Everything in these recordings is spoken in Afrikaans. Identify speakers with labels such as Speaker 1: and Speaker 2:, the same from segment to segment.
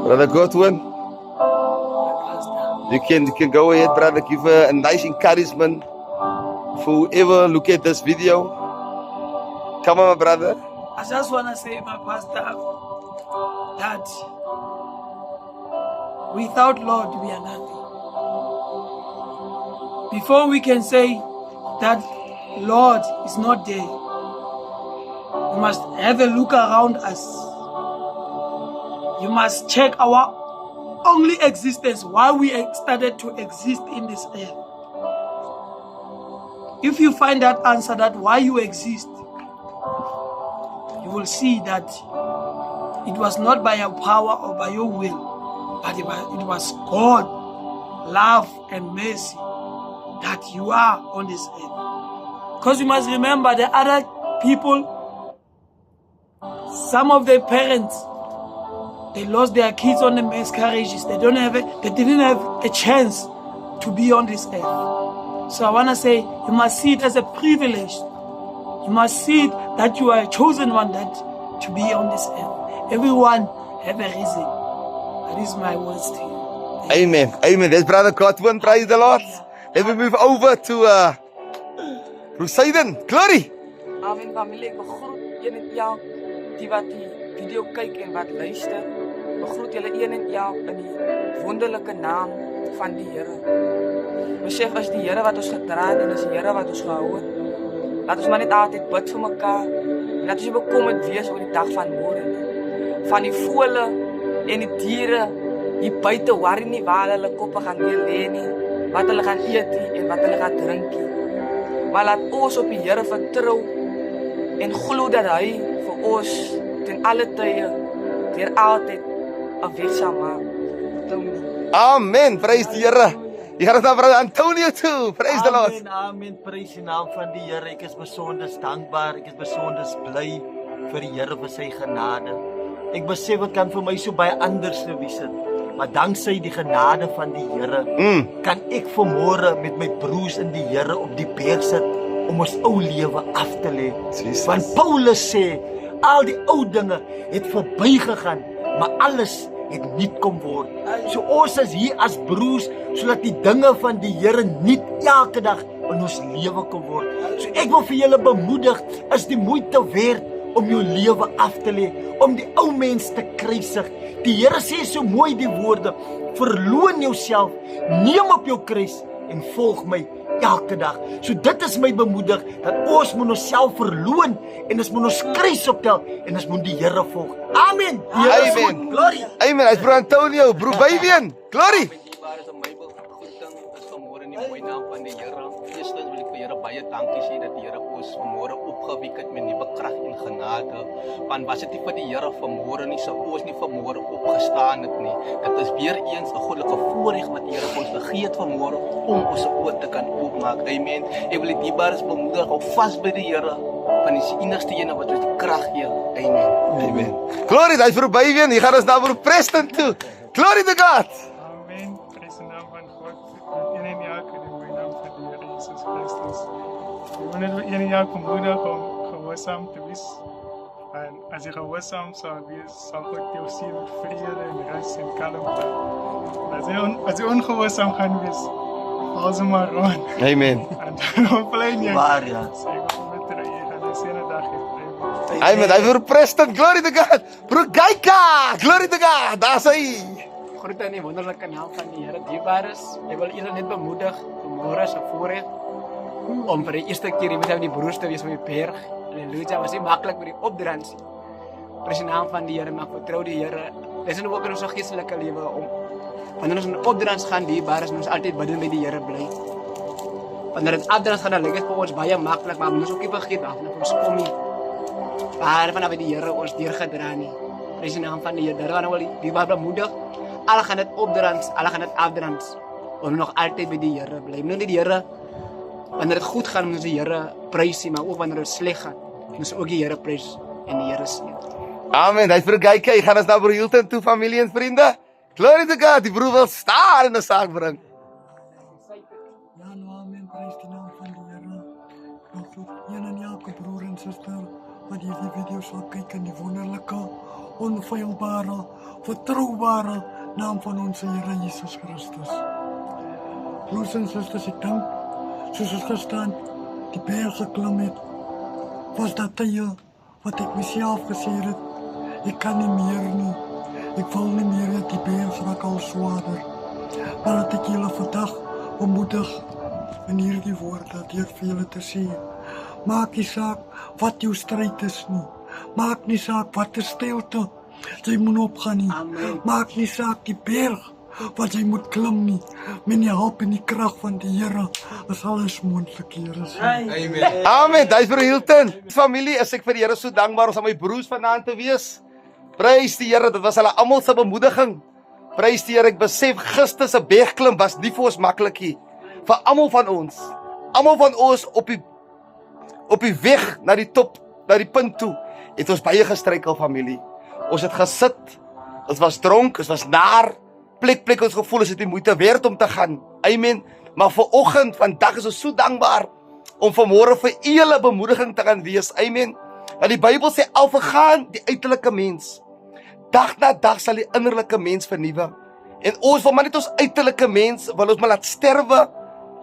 Speaker 1: Brother Godwin, you can go ahead, brother. Give a nice encouragement for whoever look at this video. Come on, my brother.
Speaker 2: I just want to say, my pastor, that without Lord we are nothing. Before we can say that Lord is not there, we must have a look around us. You must check our only existence, why we started to exist in this earth. If you find that answer, that why you exist, you will see that it was not by your power or by your will, but it was God, love and mercy that you are on this earth. Because you must remember the other people, some of their parents, they lost their kids on the miscarriages. They didn't have a chance to be on this earth. So I want to say, you must see it as a privilege. You must see it that you are a chosen one that to be on this earth. Everyone have a reason. That is my words to you.
Speaker 1: Amen. Amen. That's Brother Godwin. Praise the Lord. Let me move over to Poseidon. Glory.
Speaker 3: Amen, familie. Ik begroet een en jou die wat die video kyk en wat luister. Begroet julle een en jou in die wonderlike naam van die Here. Besef as die Here wat ons gedra het en as die Here wat ons gehou het. Laat ons maar net altyd bid vir mekaar. En laat ons nie bekommerd wees oor die dag van môre nie. Van die voële en die diere die buite worry nie waar hulle koppe gaan neer lê nie, wat hulle gaan eet nie en wat hulle gaan drink nie. Maar laat ons op die Here vertrou en glo dat hy vir ons ten alle tye deur altyd 'n weg sal maak.
Speaker 1: Amen. Praise die Here. Hier is nou Brother Antonio too. Praise the Lord.
Speaker 4: Amen, amen. Praise die naam van die Here. Ek is besonder dankbaar. Ek is besonder bly vir die Here vir sy genade. Ek besef dit kan vir my so baie anders wees het. Maar danksy die genade van die Here kan ek vanmôre met my broers in die Here op die berg sit om ons ou lewe af te lê. Want Paulus sê al die ou dinge het verbygegaan, maar alles het nuut kom word. So ons is hier as broers sodat die dinge van die Here nuut elke dag in ons lewe kom word. So ek wil vir julle bemoedig, is die moeite werd om jou lewe af te lê, om die ou mens te kruisig. Die Here sê so mooi die woorde: verloon jouself, neem op jou kruis en volg my elke dag. So dit is my bemoedig, dat ons moet onsself verloon en ons moet ons kruis optel en ons moet die Here volg. Amen.
Speaker 1: Amen.
Speaker 4: Glory.
Speaker 1: Amen. Hy's Broer Antonio, Broer Bybeen. Glory.
Speaker 5: Waar is 'n Bybelbegroeting is vanmôre in die mooi naam van die Here. Eerstens wil ek vir Here baie dankie sê dat die Here ons vanmôre opgewek het met nuwe krag en genade. Want was dit nie vir die Here vanmôre nie, sou ons nie vanmôre opgestaan het nie. Dit is weer eens 'n goddelike voorreg wat die Here ons gegee het vanmôre om ons oë te kan oopmaak. Amen. Ek wil die bares bemoedig om vas by die Here, van die enigste een wat ons die krag gee. Amen.
Speaker 1: Amen. Glory, hy's Broer Bybeen. Hier gaan ons na Broer Preston toe. Glory to God.
Speaker 6: Amen. Prys die naam van God. Een en elke in die mooie naam van die Here Jesus Christus. Ek wil net een en elke bemoedig om gehoorsaam te wees. En as jy gehoorsaam sal wees, sal God jou sien met vrede en rus en kalmte. As jy ongehoorsaam gaan wees, val ze maar rond.
Speaker 1: Amen.
Speaker 6: En dan plein jy.
Speaker 4: Waar ja.
Speaker 6: Sê ek wil met jy gaan 'n sene dag hê.
Speaker 1: Amen. Hy's Broer Preston. Glory to God. Broer Gaika. Glory to God. Daar's hy.
Speaker 7: Groete in die wonderlike naam van die Here dierbares. Ek wil julle net bemoedig, môre se voorreg om vir die eerste keer hier met die broers te wees op die berg. Halleluja, was nie maklik met die opdrans. Prys die naam van die Here, maar vertrou die Here. Dis ook in ons geestelike lewe om wanneer ons in opdrans gaan dierbares, ons altyd bid by die Here bly. Wanneer dit opdrans gaan, dan lyk dit vir ons baie maklik, maar ons ook nie vergeet af na ons kom nie. Maar vanaf die Here ons deurgedra nie. Prys die naam van die Here. Daarom wil die Bybel bemoedig. Al gaan dit opdrans, al gaan dit afdrans, ons nog altyd by die Here bly. Moet nie die Here, wanneer dit goed gaan, moet ons die Here prys, maar ook wanneer dit sleg gaan, moet ons ook die Here prys en die Here seën.
Speaker 1: Amen. Hy's Broer Gaika. Hy gaan ons na Broer Hilton toe, familie en vriende. Glory to God. Die broer wil staan in 'n saak bring.
Speaker 8: Ja, nou amen. Prys die naam van die Here. Nog een en elke broer en suster wat hierdie video sal kyk in die wonderlike, onfeilbare, vertroubare naam van onze Here Jesus Christus. Broers en susters, ek dink, soos ons gestaan, die berg geklim het, was dat tye wat ek myself gesê het, ek kan nie meer nie, ek val nie meer, die berg raak al swaarder. Maar dat ek julle vandag bemoedig in hierdie woorde, deur vir julle te sê, maak nie saak wat jou stryd is nie, maak nie saak wat die stilte jy moet opgaan nie, maak nie saak die berg wat jy moet klim nie, met die hulp en die krag van die Here is alles moontlik, Here.
Speaker 1: Amen, daar is vir Hilton. Familie, is ek vir die Here so dankbaar om aan my broers vanaand te wees. Prys die Here, dit was hulle almal se bemoediging. Prys die Here, ek besef gister se bergklim was nie vir ons maklik nie. Vir almal van ons op die weg na die top, na die punt toe, het ons baie gestruikel, familie. Ons het gesit, ons was dronk, ons was naar, plek ons gevoel is dit nie moeite werd om te gaan. Amen. Maar vanoggend, vandag is ons so dankbaar om vanmôre vir julle bemoediging te gaan wees. Amen. Want die Bybel sê al vergaan die uiterlike mens, dag na dag sal die innerlike mens vernuwe. En ons wil maar net ons uiterlike mens wil ons maar laat sterwe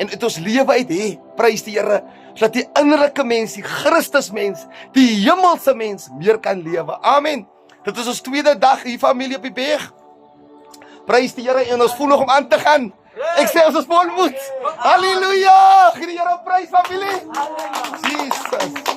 Speaker 1: en uit ons lewe uit hê. Prys die Here, sodat die innerlike mens, die Christus mens, die hemelse mens meer kan lewe. Amen. Dit is ons tweede dag hier familie op die berg. Prys die Here en ons voel nog om aan te gaan. Ek sê ons is vol moed. Halleluja! Gee die Here prys familie. Jesus.